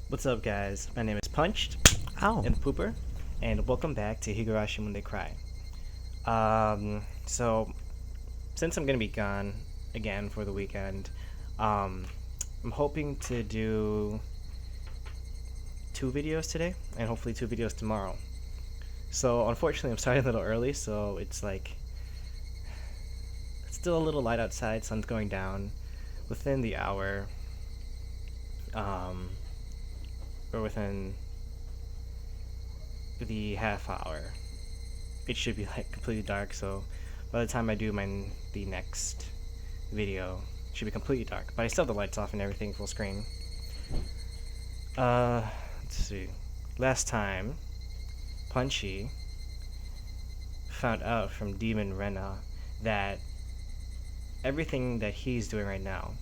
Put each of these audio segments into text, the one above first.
What's up, guys? My name is Punched Oh, and the Pooper, and welcome back to Higurashi when they cry. So since I'm gonna be gone again for the weekend, um, I'm hoping to do 2 videos today and hopefully 2 videos tomorrow. So unfortunately, I'm starting a little early, so it's still a little light outside. Sun's going down within the hour, um, or within the half hour. It should be like completely dark. So by the time I do the next video, it should be completely dark. But I still have the lights off and everything full screen. Let's see. Last time, Punchy found out from Demon Rena that everything that he's doing right now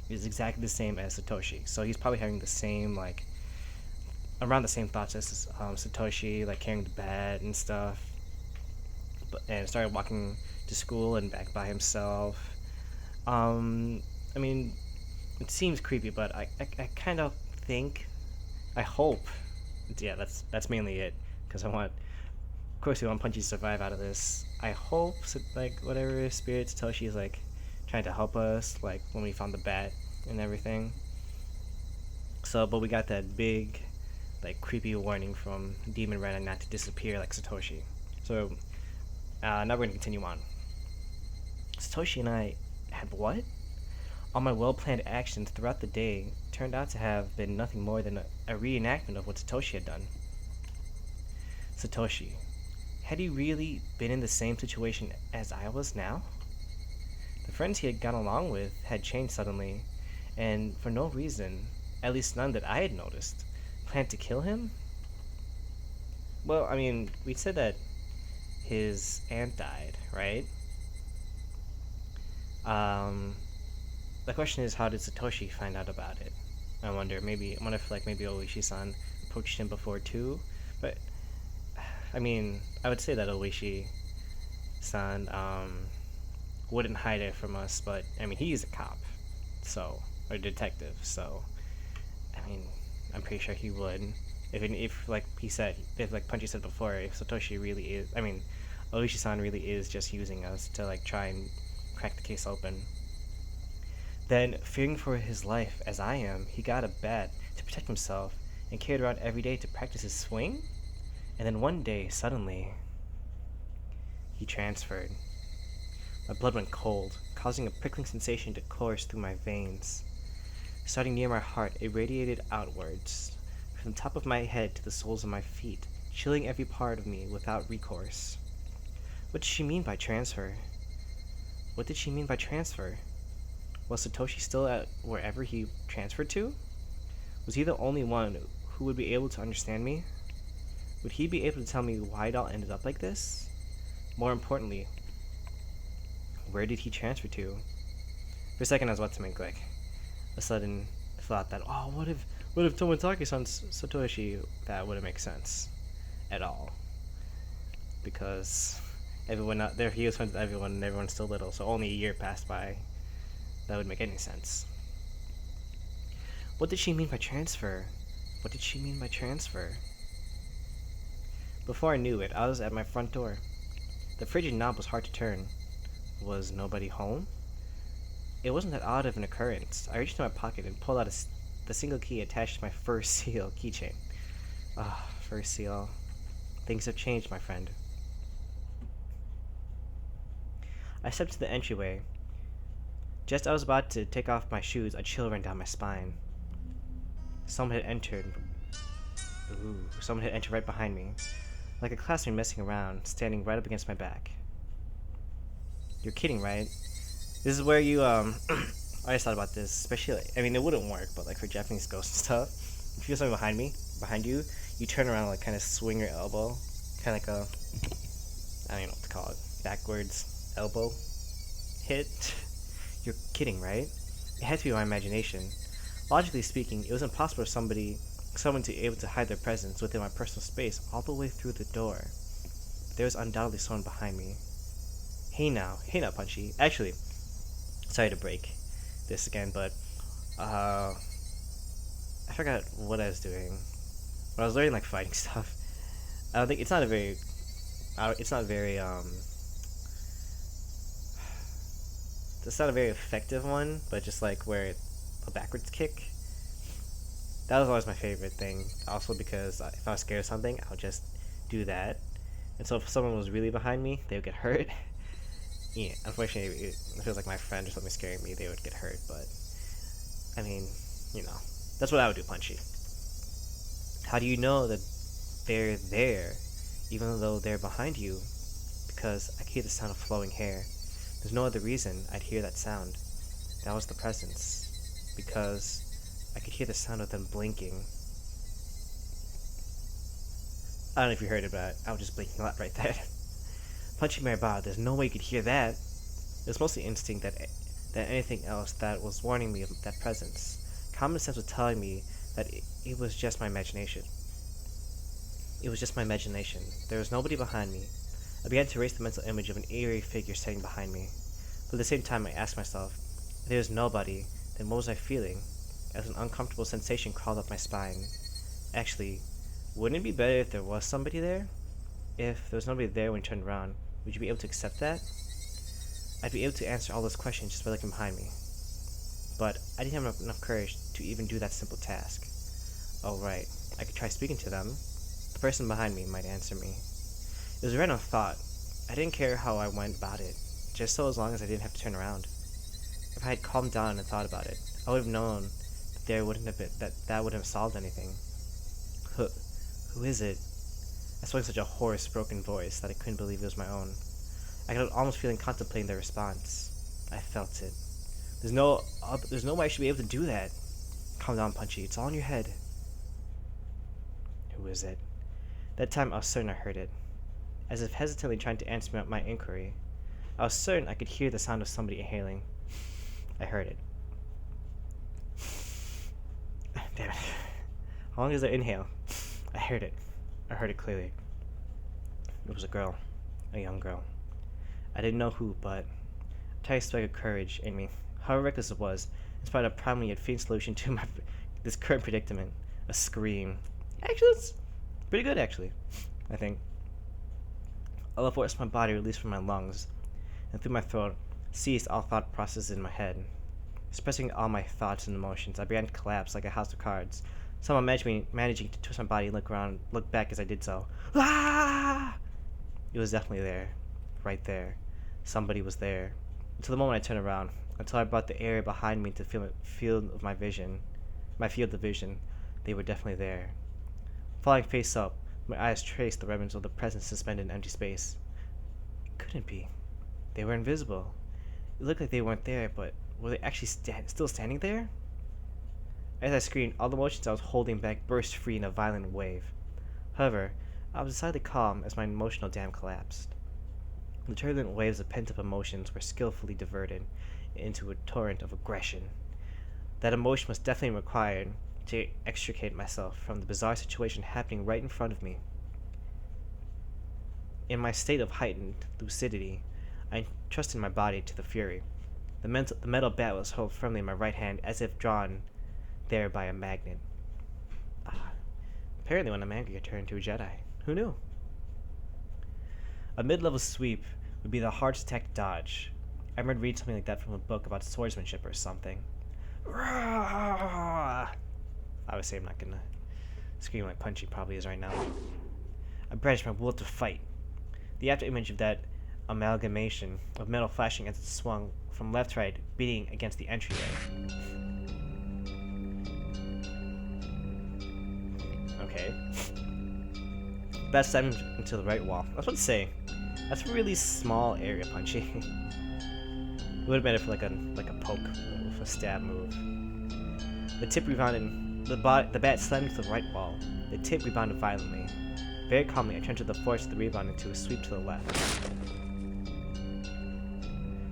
is exactly the same as Satoshi. So he's probably having the same around the same thoughts as Satoshi, like carrying the bed and stuff, and started walking to school and back by himself. Um, I mean, it seems creepy, but I kind of think, I hope, yeah, that's mainly it, because of course, we want Punchy to survive out of this. I hope, like, whatever spirit Satoshi is, like, trying to help us, like, when we found the bat and everything. So, but we got that big, like, creepy warning from Demon Rena not to disappear like Satoshi. So, now we're gonna continue on. Satoshi and I had what? All my well-planned actions throughout the day turned out to have been nothing more than a reenactment of what Satoshi had done. Satoshi. Had he really been in the same situation as I was now? The friends he had gone along with had changed suddenly, and for no reason, at least none that I had noticed, planned to kill him? Well, I mean, we said that his aunt died, right? Um, the question is, how did Satoshi find out about it? I wonder if like maybe Oishi-san approached him before too, but I mean, I would say that Oishi-san wouldn't hide it from us, but I mean, he's a cop, so, or a detective, so I mean, I'm pretty sure he would. If like he said, if like Punchy said before, if Satoshi really is, I mean, Oishi-san really is just using us to like try and crack the case open, then fearing for his life as I am, he got a bat to protect himself and carried around every day to practice his swing. And then one day, suddenly, he transferred. My blood went cold, causing a prickling sensation to course through my veins. Starting near my heart, it radiated outwards, from the top of my head to the soles of my feet, chilling every part of me without recourse. What did she mean by transfer? What did she mean by transfer? Was Satoshi still at wherever he transferred to? Was he the only one who would be able to understand me? Would he be able to tell me why it all ended up like this? More importantly, where did he transfer to? For a second, I was about to make like a sudden thought that, oh, what if Tomotake's Satoshi? That wouldn't make sense at all, because everyone out there, he was friends with everyone, and everyone's still little. So only a year passed by. That would make any sense. What did she mean by transfer? What did she mean by transfer? Before I knew it, I was at my front door. The frigid knob was hard to turn. Was nobody home? It wasn't that odd of an occurrence. I reached into my pocket and pulled out the single key attached to my first seal keychain. Ah, first seal. Things have changed, my friend. I stepped to the entryway. Just as I was about to take off my shoes, a chill ran down my spine. Someone had entered. Someone had entered right behind me, like a classmate messing around, standing right up against my back. You're kidding, right? This is where you I always thought about this, especially I mean, it wouldn't work, but like for Japanese ghosts and stuff, if you feel something behind you, you turn around and like kind of swing your elbow, kind of like a, I don't even know what to call it, backwards elbow hit. You're kidding, right? It had to be my imagination. Logically speaking, it was impossible for someone to be able to hide their presence within my personal space all the way through the door. There was undoubtedly someone behind me. Hey now, Punchy. Actually, sorry to break this again, but I forgot what I was doing. But I was learning like fighting stuff. I don't think it's not a very it's not very it's not a very effective one, but just like where a backwards kick. That was always my favorite thing. Also because if I was scared of something, I would just do that. And so if someone was really behind me, they would get hurt. Yeah, unfortunately, it feels like my friend or something scaring me, they would get hurt. But I mean, you know, that's what I would do, Punchy. How do you know that they're there, even though they're behind you? Because I could hear the sound of flowing hair. There's no other reason I'd hear that sound. That was the presence. Because I could hear the sound of them blinking. I don't know if you heard it, but I was just blinking a lot right there. Punchy Maribah, there's no way you could hear that. It was mostly instinct than anything else that was warning me of that presence. Common sense was telling me that it was just my imagination. It was just my imagination. There was nobody behind me. I began to race the mental image of an eerie figure standing behind me. But at the same time, I asked myself, if there was nobody, then what was I feeling? As an uncomfortable sensation crawled up my spine. Actually, wouldn't it be better if there was somebody there? If there was nobody there when you turned around, would you be able to accept that? I'd be able to answer all those questions just by looking behind me. But I didn't have enough courage to even do that simple task. Oh right, I could try speaking to them. The person behind me might answer me. It was a random thought. I didn't care how I went about it, just so as long as I didn't have to turn around. If I had calmed down and thought about it, I would have known that there wouldn't have been that wouldn't have solved anything. Who is it? I spoke in such a hoarse, broken voice that I couldn't believe it was my own. I could almost feeling contemplating their response. I felt it. There's no way I should be able to do that. Calm down, Punchy. It's all in your head. Who is it? That time I was certain I heard it. As if hesitantly trying to answer my inquiry. I was certain I could hear the sound of somebody inhaling. I heard it. Damn it. How long is their inhale? I heard it. I heard it clearly. It was a girl. A young girl. I didn't know who, but a tiny spark of courage in me, however reckless it was, inspired a primal yet faint solution to this current predicament. A scream. Actually, it's pretty good, actually. I think. All the force of my body released from my lungs, and through my throat ceased all thought processes in my head. Suppressing all my thoughts and emotions, I began to collapse like a house of cards. Someone managing to twist my body and look back as I did so. Ah! It was definitely there. Right there. Somebody was there. Until the moment I turned around, until I brought the area behind me to the field of my vision. My field of vision. They were definitely there. Falling face up, my eyes traced the remnants of the presence suspended in empty space. It couldn't be. They were invisible. It looked like they weren't there, but were they actually still standing there? As I screamed, all the emotions I was holding back burst free in a violent wave. However, I was decidedly calm as my emotional dam collapsed. The turbulent waves of pent-up emotions were skillfully diverted into a torrent of aggression. That emotion was definitely required to extricate myself from the bizarre situation happening right in front of me. In my state of heightened lucidity, I trusted my body to the fury. The metal bat was held firmly in my right hand as if drawn there by a magnet. Apparently when I'm angry I turn into a Jedi. Who knew? A mid-level sweep would be the hardest attack to dodge. I remember reading something like that from a book about swordsmanship or something. Obviously I'm not gonna scream like Punchy probably is right now. I brandished my will to fight. The after image of that amalgamation of metal flashing as it swung from left to right, beating against the entryway. Okay. Bat slammed into the right wall. I was about to say, that's a really small area, Punchy. It would have been it for like a poke move, a stab move. The tip rebounded. The bat slammed into the right wall. The tip rebounded violently. Very calmly, I transferred the force of the rebound into a sweep to the left.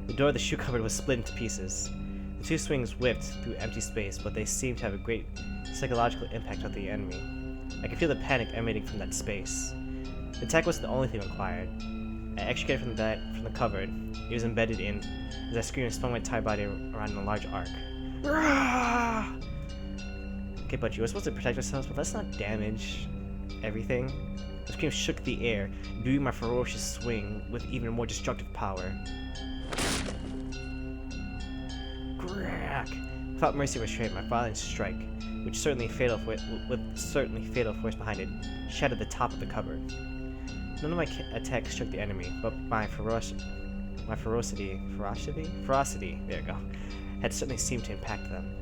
The door of the shoe cupboard was split into pieces. The two swings whipped through empty space, but they seemed to have a great psychological impact on the enemy. I could feel the panic emanating from that space. The attack wasn't the only thing required. I extricated from the cupboard. It was embedded in, as I screamed and spun my tie body around in a large arc. Okay, but you were supposed to protect ourselves, but let's not damage everything. The scream shook the air, imbuing my ferocious swing with even more destructive power. Crack! Without mercy or restraint, my violent strike, with certainly fatal force behind it, shattered the top of the cupboard. None of my attacks struck the enemy, but my ferocity, there you go, had certainly seemed to impact them.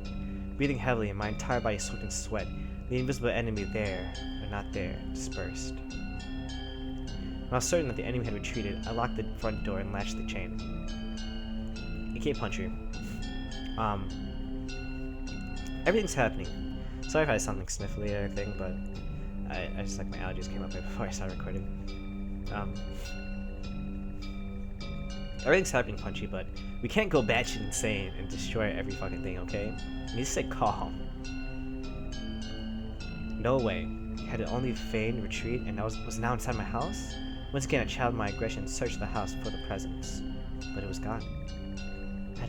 Breathing heavily and my entire body soaked in sweat, the invisible enemy there, but not there, dispersed. When I was certain that the enemy had retreated, I locked the front door and latched the chain. Okay, Punchy. Everything's happening. Sorry if I had something sniffly or anything, but I just like my allergies came up right before I started recording. Everything's happening, Punchy, but we can't go batshit insane and destroy every fucking thing, okay? We need to stay calm. No way. Had it only feigned retreat and I was now inside my house? Once again, I channeled my aggression and searched the house for the presence, but it was gone. I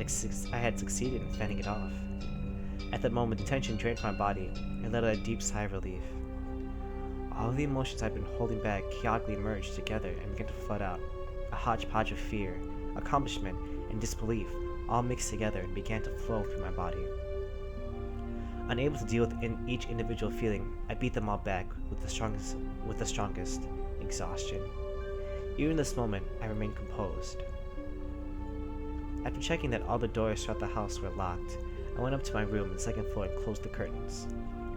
had succeeded in fending it off. At that moment, the tension drained from my body and let out a deep sigh of relief. All of the emotions I'd been holding back chaotically merged together and began to flood out. A hodgepodge of fear, accomplishment, and disbelief all mixed together and began to flow through my body. Unable to deal with each individual feeling, I beat them all back with the strongest exhaustion. Even in this moment, I remained composed. After checking that all the doors throughout the house were locked, I went up to my room on the second floor and closed the curtains.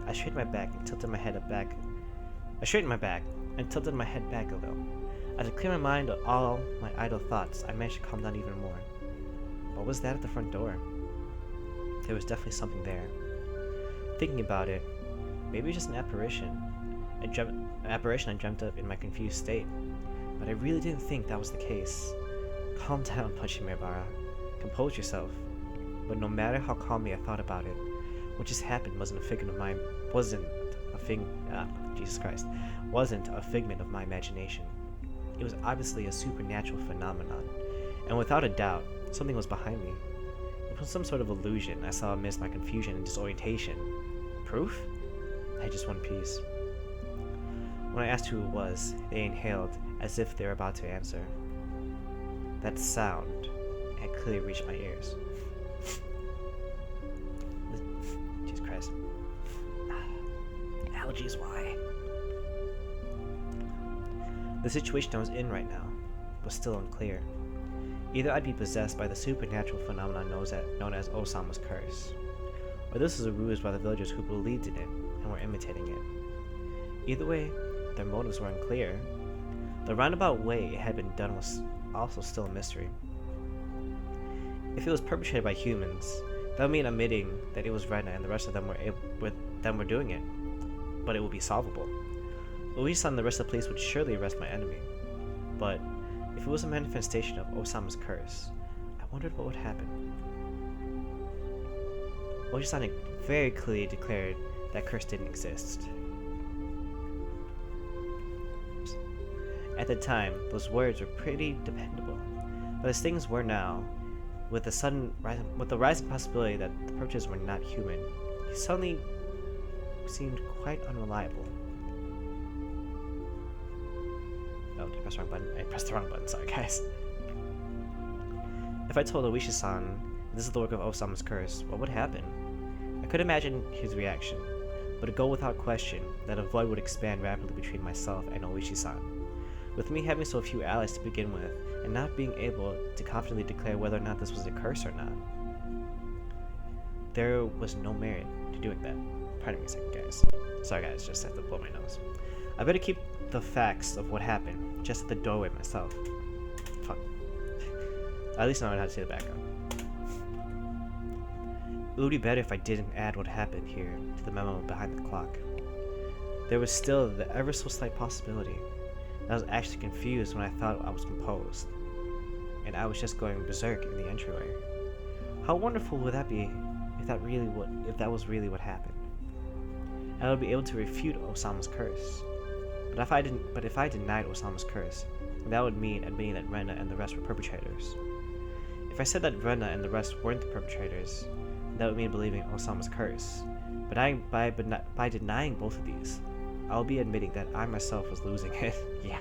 I straightened my back and tilted my head back a little. As I cleared my mind of all my idle thoughts, I managed to calm down even more. What was that at the front door? There was definitely something there. Thinking about it, maybe it was just an apparition. I dreamt of in my confused state. But I really didn't think that was the case. Calm down, Punchy Mibara. Compose yourself. But no matter how calmly I thought about it, what just happened wasn't a figment of my imagination. It was obviously a supernatural phenomenon, and without a doubt, something was behind me. It was some sort of illusion I saw amidst my confusion and disorientation. Proof? I had just one piece. When I asked who it was, they inhaled as if they were about to answer. That sound had clearly reached my ears. Jesus Christ. Allergies, why? The situation I was in right now was still unclear. Either I'd be possessed by the supernatural phenomenon known as Osama's curse, or this was a ruse by the villagers who believed in it and were imitating it. Either way, their motives were unclear. The roundabout way it had been done was also still a mystery. If it was perpetrated by humans, that would mean admitting that it was Rena and the rest of them were doing it, but it would be solvable. Luisa and the rest of the police would surely arrest my enemy. But if it was a manifestation of Osama's curse, I wondered what would happen. Oji-san very clearly declared that curse didn't exist. At the time, those words were pretty dependable, but as things were now, with the rising possibility that the perpetrators were not human, he suddenly seemed quite unreliable. Oh, did I press the wrong button? I pressed the wrong button, sorry guys. If I told Oishi-san this is the work of Osama's curse, what would happen? I could imagine his reaction, but it go without question that a void would expand rapidly between myself and Oishi-san. With me having so few allies to begin with, and not being able to confidently declare whether or not this was a curse or not, there was no merit to doing that. Pardon me a second, guys. Sorry guys, just have to blow my nose. I better keep the facts of what happened just at the doorway myself. Fuck. At least now I know how to say the background. It would be better if I didn't add what happened here to the memo behind the clock. There was still the ever so slight possibility that I was actually confused when I thought I was composed, and I was just going berserk in the entryway. How wonderful would that be if that was really what happened? I would be able to refute Osama's curse. But if I denied Osama's curse, that would mean admitting that Rena and the rest were perpetrators. If I said that Rena and the rest weren't the perpetrators, that would mean believing Osama's curse, By denying both of these, I'll be admitting that I myself was losing it. Yeah.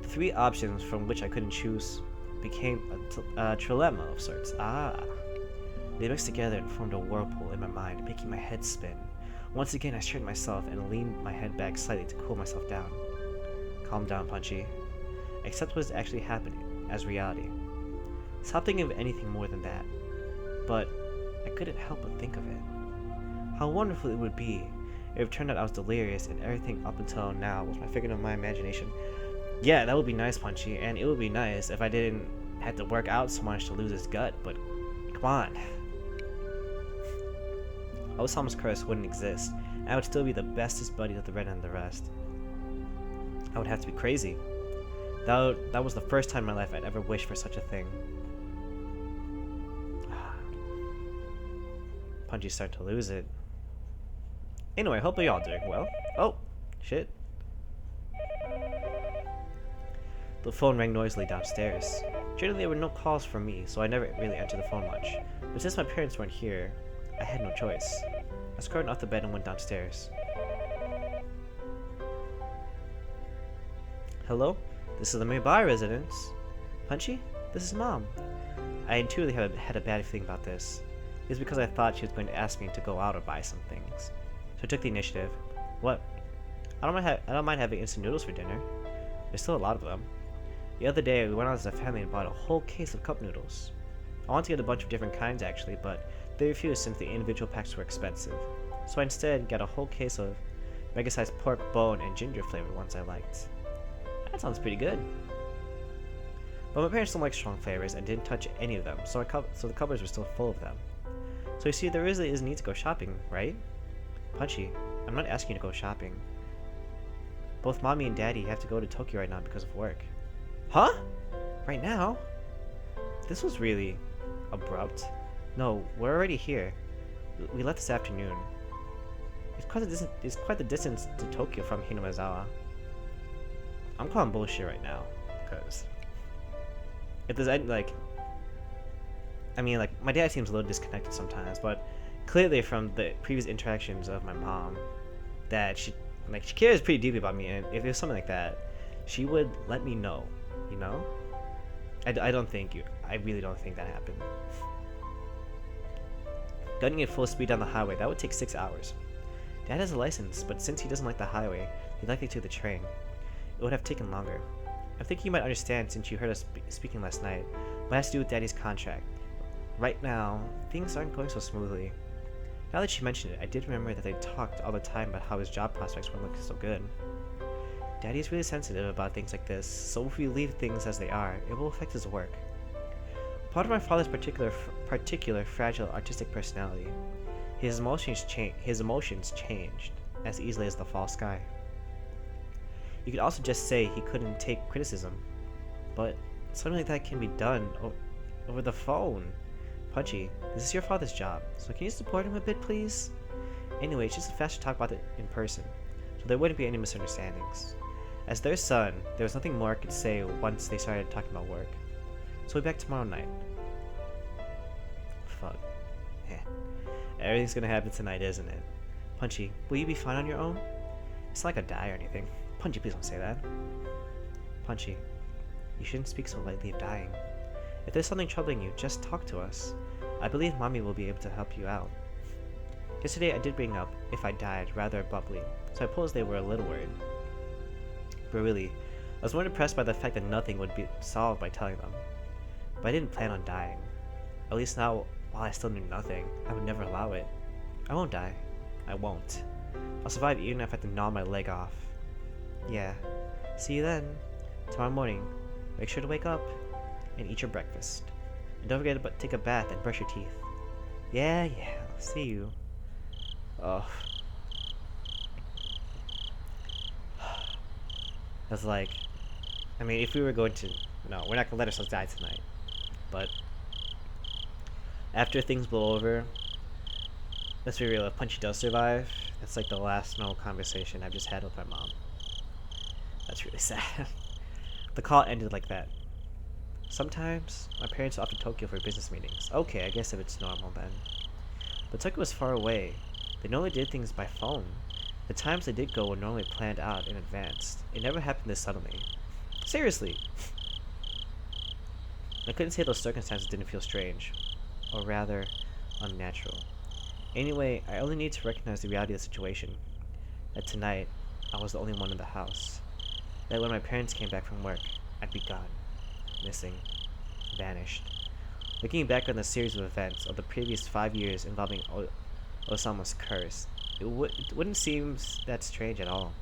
The three options from which I couldn't choose became a trilemma of sorts. Ah. They mixed together and formed a whirlpool in my mind, making my head spin. Once again, I straightened myself and leaned my head back slightly to cool myself down. Calm down, Punchy. Accept what is actually happening as reality. Stop thinking of anything more than that. But I couldn't help but think of it. How wonderful it would be if it turned out I was delirious and everything up until now was my figment of my imagination. Yeah, that would be nice, Punchy, and it would be nice if I didn't have to work out so much to lose his gut, but come on. Osamu's curse wouldn't exist, and I would still be the bestest buddy of the Red and the rest. I would have to be crazy. That was the first time in my life I'd ever wished for such a thing. Punchy's starting to lose it. Anyway, hope you're all doing well. Oh, shit. The phone rang noisily downstairs. Generally, there were no calls from me, so I never really answered the phone much. But since my parents weren't here, I had no choice. I scurried off the bed and went downstairs. Hello? This is the nearby residence. Punchy? This is Mom. I intuitively had a bad feeling about this. It was because I thought she was going to ask me to go out or buy some things. So I took the initiative. What? I don't mind having instant noodles for dinner. There's still a lot of them. The other day, we went out as a family and bought a whole case of cup noodles. I wanted to get a bunch of different kinds actually, but they refused since the individual packs were expensive. So I instead got a whole case of mega-sized pork, bone, and ginger flavored ones I liked. That sounds pretty good. But my parents don't like strong flavors and didn't touch any of them, so the cupboards were still full of them. So you see, there really is a need to go shopping, right? Punchy, I'm not asking you to go shopping. Both Mommy and Daddy have to go to Tokyo right now because of work. Huh? Right now? This was really abrupt. No, we're already here. We left this afternoon. It's quite the distance to Tokyo from Hinamazawa. I'm calling bullshit right now, because if there's like, I mean, like, my dad seems a little disconnected sometimes, but clearly from the previous interactions of my mom, that she cares pretty deeply about me, and if there's something like that, she would let me know, you know? I really don't think that happened. Gunning at full speed down the highway, that would take 6 hours. Dad has a license, but since he doesn't like the highway, he'd likely take the train. It would have taken longer. I'm thinking you might understand since you heard us speaking last night, but it has to do with Daddy's contract. Right now, things aren't going so smoothly. Now that you mention it, I did remember that they talked all the time about how his job prospects weren't looking so good. Daddy is really sensitive about things like this, so if we leave things as they are, it will affect his work. Part of my father's particular fragile artistic personality, his emotions changed as easily as the fall sky. You could also just say he couldn't take criticism, but something like that can be done over the phone. Punchy, this is your father's job, so can you support him a bit, please? Anyway, it's just faster to talk about it in person, so there wouldn't be any misunderstandings. As their son, there was nothing more I could say once they started talking about work. So we'll be back tomorrow night. Fuck. Yeah. Everything's gonna happen tonight, isn't it? Punchy, will you be fine on your own? It's not like I die or anything. Punchy, please don't say that. Punchy, you shouldn't speak so lightly of dying. If there's something troubling you, just talk to us. I believe Mommy will be able to help you out. Yesterday I did bring up if I died rather abruptly, so I suppose they were a little worried. But really, I was more impressed by the fact that nothing would be solved by telling them. But I didn't plan on dying. At least now, while I still knew nothing, I would never allow it. I won't die. I won't. I'll survive even if I have to gnaw my leg off. Yeah. See you then. Tomorrow morning, make sure to wake up and eat your breakfast. And don't forget to take a bath and brush your teeth. Yeah, see you. Oh. That's like, I mean, if we were going to, no, we're not gonna let ourselves die tonight. But after things blow over, let's be real, if Punchy does survive, that's like the last normal conversation I've just had with my mom. That's really sad. The call ended like that. Sometimes, my parents are off to Tokyo for business meetings. Okay, I guess if it's normal then. but Tokyo was far away. They normally did things by phone. The times they did go were normally planned out in advance. It never happened this suddenly. Seriously! I couldn't say those circumstances didn't feel strange. Or rather, unnatural. Anyway, I only need to recognize the reality of the situation. That tonight, I was the only one in the house. That when my parents came back from work, I'd be gone. Missing. Vanished. Looking back on the series of events of the previous 5 years involving Osama's curse, it wouldn't seem that strange at all.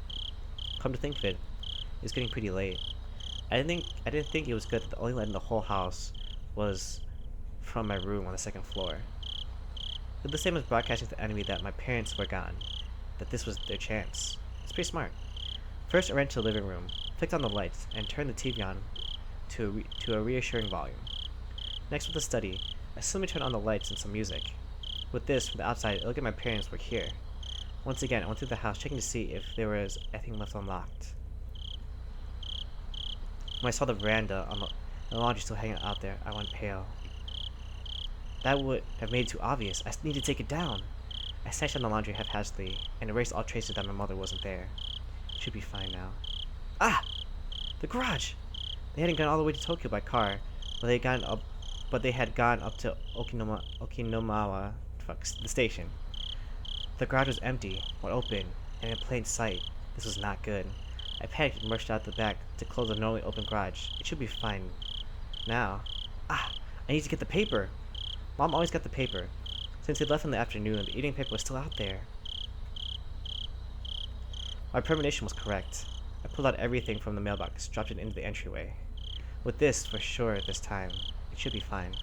Come to think of it, it was getting pretty late. I didn't think it was good that the only light in the whole house was from my room on the second floor. It was the same as broadcasting to the enemy that my parents were gone, that this was their chance. It's pretty smart. First, I ran to the living room, flicked on the lights, and turned the TV on to a reassuring volume. Next, with the study, I suddenly turned on the lights and some music. With this, from the outside, it looked like my parents were here. Once again, I went through the house, checking to see if there was anything left unlocked. When I saw the veranda and the laundry still hanging out there, I went pale. That would have made it too obvious. I need to take it down. I snatched down the laundry haphazardly and erased all traces that my mother wasn't there. It should be fine now. Ah! The garage! They hadn't gone all the way to Tokyo by car, but they had gone up to Okinawa, the station. The garage was empty, or open, and in plain sight. This was not good. I panicked and rushed out the back to close the normally open garage. It should be fine now. Ah! I need to get the paper! Mom always got the paper. Since he left in the afternoon, the eating paper was still out there. My premonition was correct. I pulled out everything from the mailbox, dropped it into the entryway. With this, for sure, this time, it should be fine.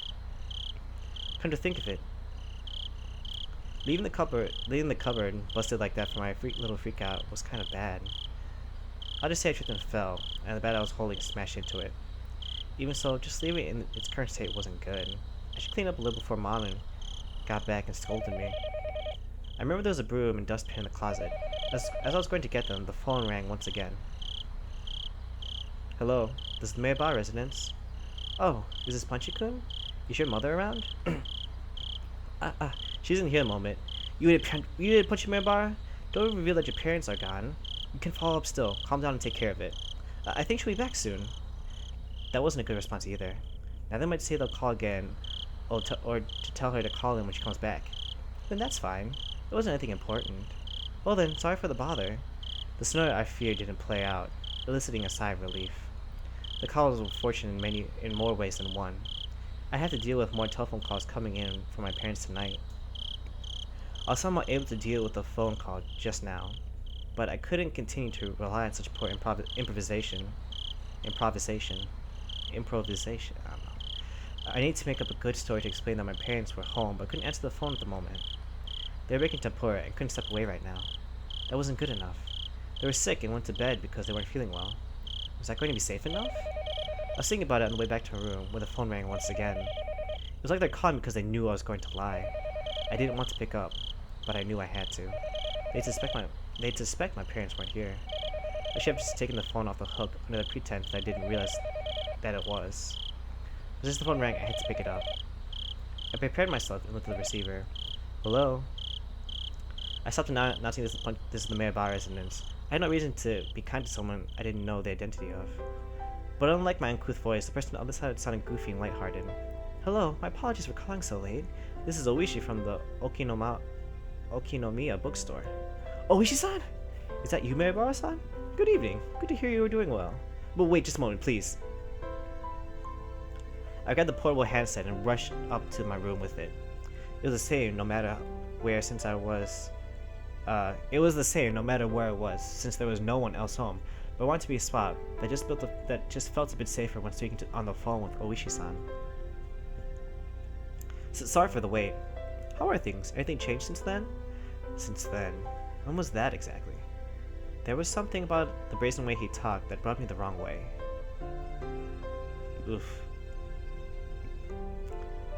Come to think of it, leaving the cupboard busted like that for my little freak out was kind of bad. I'll just say I tripped and fell, and the bat I was holding smashed into it. Even so, just leaving it in its current state wasn't good. I should clean up a little before Mom got back and scolded me. I remember there was a broom and dustpan in the closet. As I was going to get them, the phone rang once again. Hello, this is the Maeba residence. Oh, is this Punchy-kun? Is your mother around? She isn't here at the moment. You did Punchy Maeba? Don't reveal that your parents are gone. You can follow up still. Calm down and take care of it. I think she'll be back soon. That wasn't a good response either. Now they might say they'll call again, or to tell her to call in when she comes back. Then that's fine. It wasn't anything important. Well then, sorry for the bother. The scenario I feared didn't play out, eliciting a sigh of relief. The calls were fortunate in more ways than one. I had to deal with more telephone calls coming in from my parents tonight. I was somehow able to deal with the phone call just now, but I couldn't continue to rely on such poor improvisation. I don't know. I need to make up a good story to explain that my parents were home, but couldn't answer the phone at the moment. They were breaking tempura and couldn't step away right now. That wasn't good enough. They were sick and went to bed because they weren't feeling well. Was that going to be safe enough? I was thinking about it on the way back to my room when the phone rang once again. It was like they're calling because they knew I was going to lie. I didn't want to pick up, but I knew I had to. They'd suspect my parents weren't here. I should have just taken the phone off the hook under the pretense that I didn't realize that it was. But since the phone rang, I had to pick it up. I prepared myself and looked at the receiver. Hello? I stopped announcing this is the Maeba residence. I had no reason to be kind to someone I didn't know the identity of. But unlike my uncouth voice, the person on the other side sounded goofy and lighthearted. Hello, my apologies for calling so late. This is Oishi from the Okinomiya bookstore. Oishi-san? Is that you, Maeba-san? Good evening. Good to hear you were doing well. But wait just a moment, please. I grabbed the portable handset and rushed up to my room with it. It was the same no matter where I was, since there was no one else home. But I wanted to be a spot that just felt a bit safer when speaking on the phone with Oishi-san. Sorry for the wait. How are things? Anything changed since then? Since then? When was that exactly? There was something about the brazen way he talked that rubbed me the wrong way. Oof.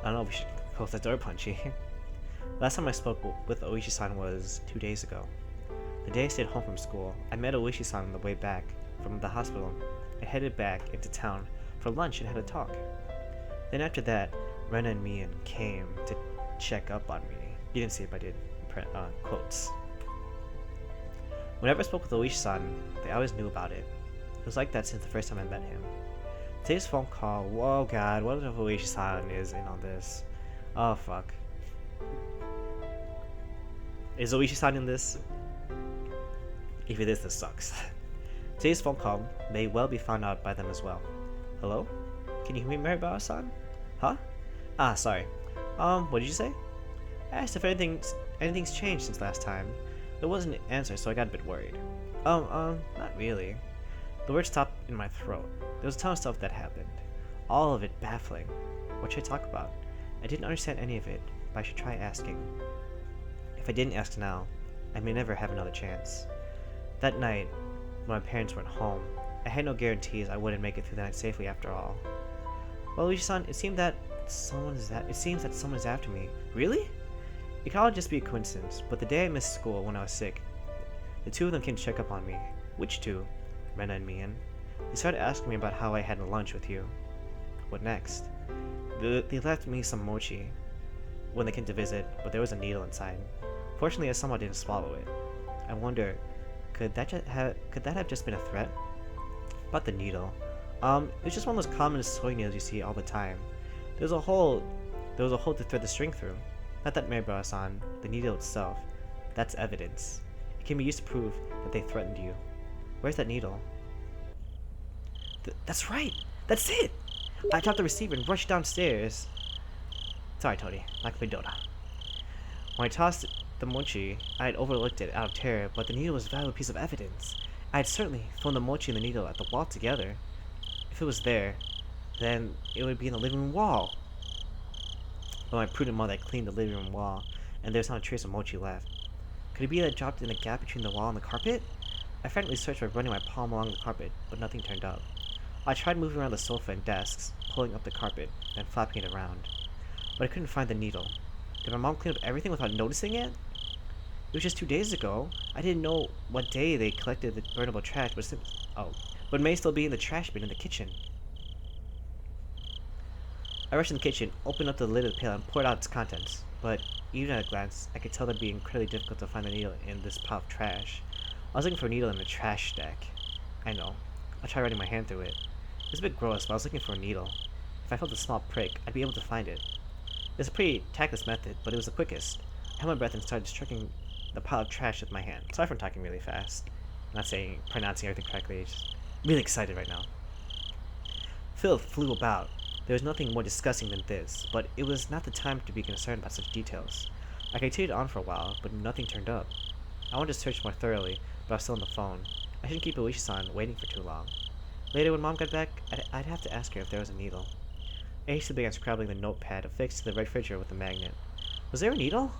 I don't know if we should close the door, Punchy. Last time I spoke with Oishi-san was 2 days ago. The day I stayed home from school, I met Oishi-san on the way back from the hospital. I headed back into town for lunch and had a talk. Then after that, Rena and Mian came to check up on me. You didn't see it, but I did. Quotes. Whenever I spoke with Oishi-san, they always knew about it. It was like that since the first time I met him. Today's phone call, whoa god, what if Oishi-san is in on this? Oh fuck. Is Oishi-san in this? If it is, this sucks. Today's phone call may well be found out by them as well. Hello? Can you hear me, Maribara-san? Huh? Ah, sorry. What did you say? I asked if anything's changed since last time. There wasn't an answer, so I got a bit worried. Not really. The words stopped in my throat. There was a ton of stuff that happened. All of it baffling. What should I talk about? I didn't understand any of it, but I should try asking. If I didn't ask now, I may never have another chance. That night, when my parents weren't home, I had no guarantees I wouldn't make it through the night safely after all. Well, Luigi-san, it seems that someone is after me. Really? It could all just be a coincidence, but the day I missed school when I was sick, the two of them came to check up on me. Which two? Rena and Mian. They started asking me about how I had lunch with you. What next? They left me some mochi when they came to visit, but there was a needle inside. Fortunately, I somehow didn't swallow it. I wonder, could that have just been a threat? About the needle. It's just one of those common sewing needles you see all the time. There was a hole to thread the string through. Not that Maribara-san, the needle itself. That's evidence. It can be used to prove that they threatened you. Where's that needle? That's right! That's it! I dropped the receiver and rushed downstairs. Sorry, Tony. Like Midota. When I tossed the mochi, I had overlooked it out of terror, but the needle was a valuable piece of evidence. I had certainly thrown the mochi and the needle at the wall together. If it was there, then it would be in the living room wall. But my prudent mother had cleaned the living room wall, and there was not a trace of mochi left. Could it be that it dropped in the gap between the wall and the carpet? I frantically searched by running my palm along the carpet, but nothing turned up. I tried moving around the sofa and desks, pulling up the carpet, and flapping it around. But I couldn't find the needle. Did my mom clean up everything without noticing it? It was just 2 days ago. I didn't know what day they collected the burnable trash, but it may still be in the trash bin in the kitchen. I rushed in the kitchen, opened up the lid of the pail, and poured out its contents. But even at a glance, I could tell that it would be incredibly difficult to find the needle in this pile of trash. I was looking for a needle in the trash stack. I know. I tried running my hand through it. It was a bit gross, but I was looking for a needle. If I felt a small prick, I'd be able to find it. It was a pretty tactless method, but it was the quickest. I held my breath and started stroking the pile of trash with my hand. Sorry for talking really fast. I'm not pronouncing everything correctly, just really excited right now. Filth flew about. There was nothing more disgusting than this, but it was not the time to be concerned about such details. I continued on for a while, but nothing turned up. I wanted to search more thoroughly, but I was still on the phone. I shouldn't keep Oishi-san waiting for too long. Later, when Mom got back, I'd have to ask her if there was a needle. I hastily began scrabbling the notepad affixed to the refrigerator with a magnet. Was there a needle?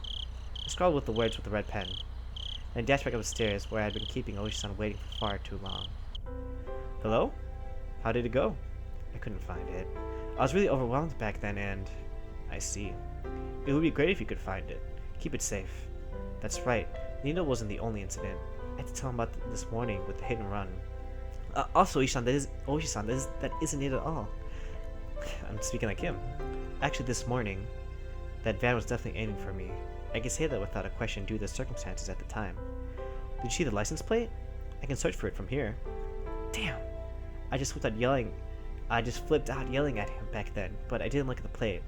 I scrawled with the words with a red pen, and dashed back up the stairs where I had been keeping Oishi-san waiting for far too long. Hello? How did it go? I couldn't find it. I was really overwhelmed back then, and I see. It would be great if you could find it. Keep it safe. That's right. The needle wasn't the only incident. I had to tell him about this morning with the hit and run. Also, Oishi-san, that isn't it at all. I'm speaking like him. Actually, this morning, that van was definitely aiming for me. I can say that without a question due to the circumstances at the time. Did you see the license plate? I can search for it from here. Damn! I just flipped out yelling at him back then, but I didn't look at the plate.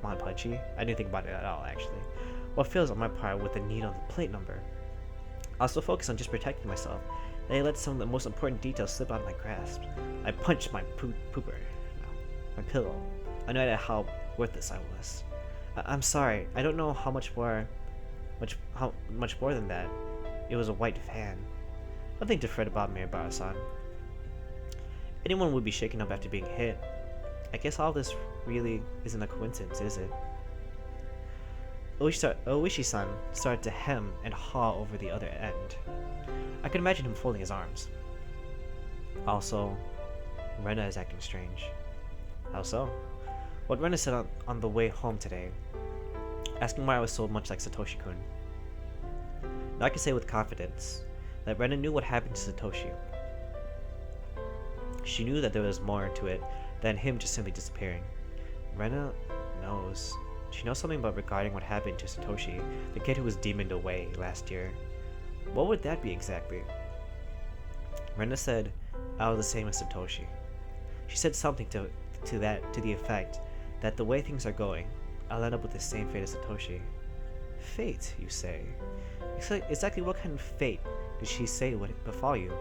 Come on, Punchy. I didn't think about it at all, actually. What fails on my part with the needle and the plate number? I was so focused on just protecting myself that I let some of the most important details slip out of my grasp. I punched my my pillow. I knew how worthless I was. I'm sorry. I don't know how much more than that. It was a white van. Nothing to fret about, Maribara-san. Anyone would be shaken up after being hit. I guess all this really isn't a coincidence, is it? Oishi-san started to hem and haw over the other end. I could imagine him folding his arms. Also, Rena is acting strange. How so? What Rena said on the way home today, asking why I was so much like Satoshi-kun. Now I can say with confidence that Rena knew what happened to Satoshi. She knew that there was more to it than him just simply disappearing. Rena knows. She knows something about regarding what happened to Satoshi, the kid who was demoned away last year. What would that be exactly? Rena said, I was the same as Satoshi. She said something to the effect that the way things are going, I'll end up with the same fate as Satoshi. Fate, you say? Exactly what kind of fate did she say would befall you?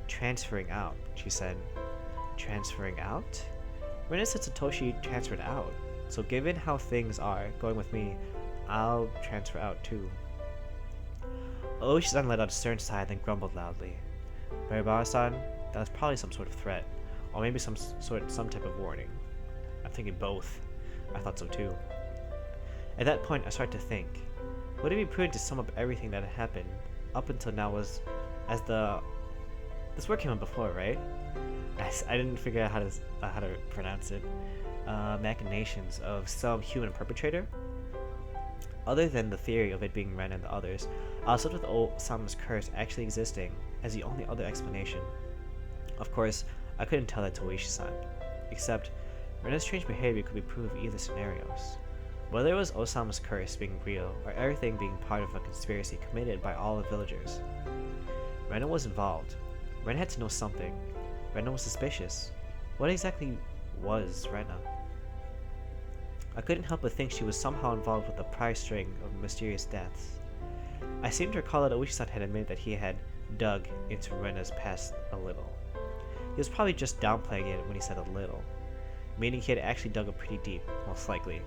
Transferring out, she said. Transferring out? Rena said Satoshi transferred out, so given how things are going with me, I'll transfer out too. Oishi-san let out a stern sigh, then grumbled loudly. Maribara-san, that was probably some sort of threat, or maybe some type of warning. I'm thinking both. I thought so too. At that point, I started to think, would it be prudent to sum up everything that had happened up until now this word came up before, right? I didn't figure out how to pronounce it. Machinations of some human perpetrator? Other than the theory of it being Ren and the others, I was left with Osama's curse actually existing as the only other explanation. Of course, I couldn't tell that to Oishi-san, except Rena's strange behavior could be proof of either scenarios. Whether it was Osama's curse being real, or everything being part of a conspiracy committed by all the villagers. Rena was involved. Rena had to know something. Rena was suspicious. What exactly was Rena? I couldn't help but think she was somehow involved with the prior string of mysterious deaths. I seem to recall that Oishi-san had admitted that he had dug into Rena's past a little. He was probably just downplaying it when he said a little, meaning he had actually dug up pretty deep, most likely.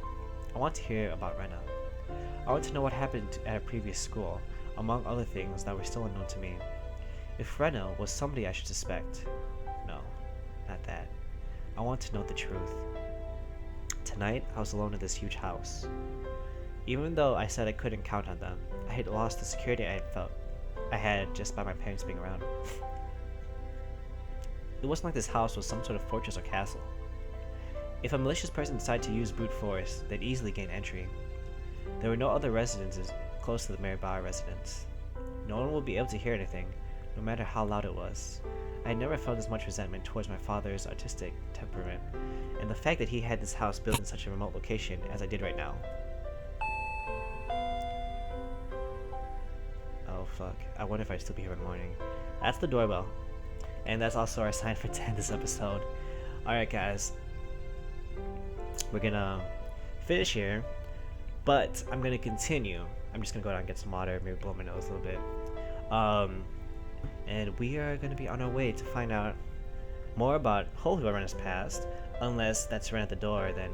I want to hear about Rena. I want to know what happened at her previous school, among other things that were still unknown to me. If Rena was somebody I should suspect. No, not that. I want to know the truth. Tonight, I was alone in this huge house. Even though I said I couldn't count on them, I had lost the security I had just by my parents being around. It wasn't like this house was some sort of fortress or castle. If a malicious person decided to use brute force, they'd easily gain entry. There were no other residences close to the Maribara residence. No one would be able to hear anything, no matter how loud it was. I had never felt as much resentment towards my father's artistic temperament, and the fact that he had this house built in such a remote location as I did right now. Oh fuck, I wonder if I'd still be here in the morning. That's the doorbell. And that's also our sign for 10 this episode. Alright guys, we're gonna finish here, but I'm gonna continue. I'm just gonna go down and get some water, maybe blow my nose a little bit. And we are gonna be on our way to find out more about hopefully Rena's past, unless that's Ren at the door, then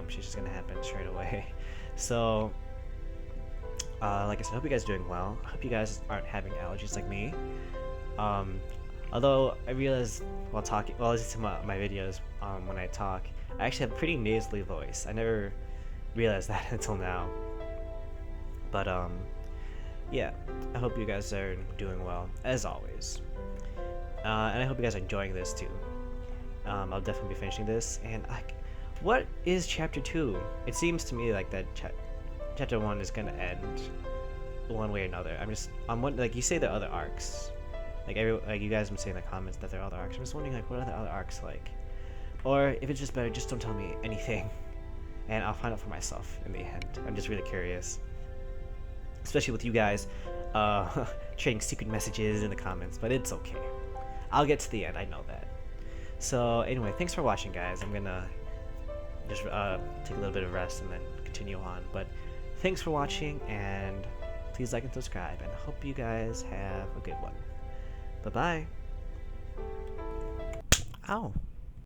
she's just gonna happen straight away. So, like I said, I hope you guys are doing well. I hope you guys aren't having allergies like me. Although I realized while listening to my videos when I talk, I actually have a pretty nasally voice. I never realized that until now. But yeah, I hope you guys are doing well, as always. And I hope you guys are enjoying this too. I'll definitely be finishing this. And what is chapter 2? It seems to me like that chapter 1 is gonna end one way or another. I'm wondering, like, you say there are other arcs. Like you guys have been saying in the comments that there are other arcs. I'm just wondering, like, what are the other arcs like? Or if it's just better, just don't tell me anything, and I'll find out for myself in the end. I'm just really curious, especially with you guys trading secret messages in the comments. But it's okay. I'll get to the end. I know that. So anyway, thanks for watching, guys. I'm gonna just take a little bit of rest and then continue on. But thanks for watching, and please like and subscribe. And I hope you guys have a good one. Bye-bye. Ow.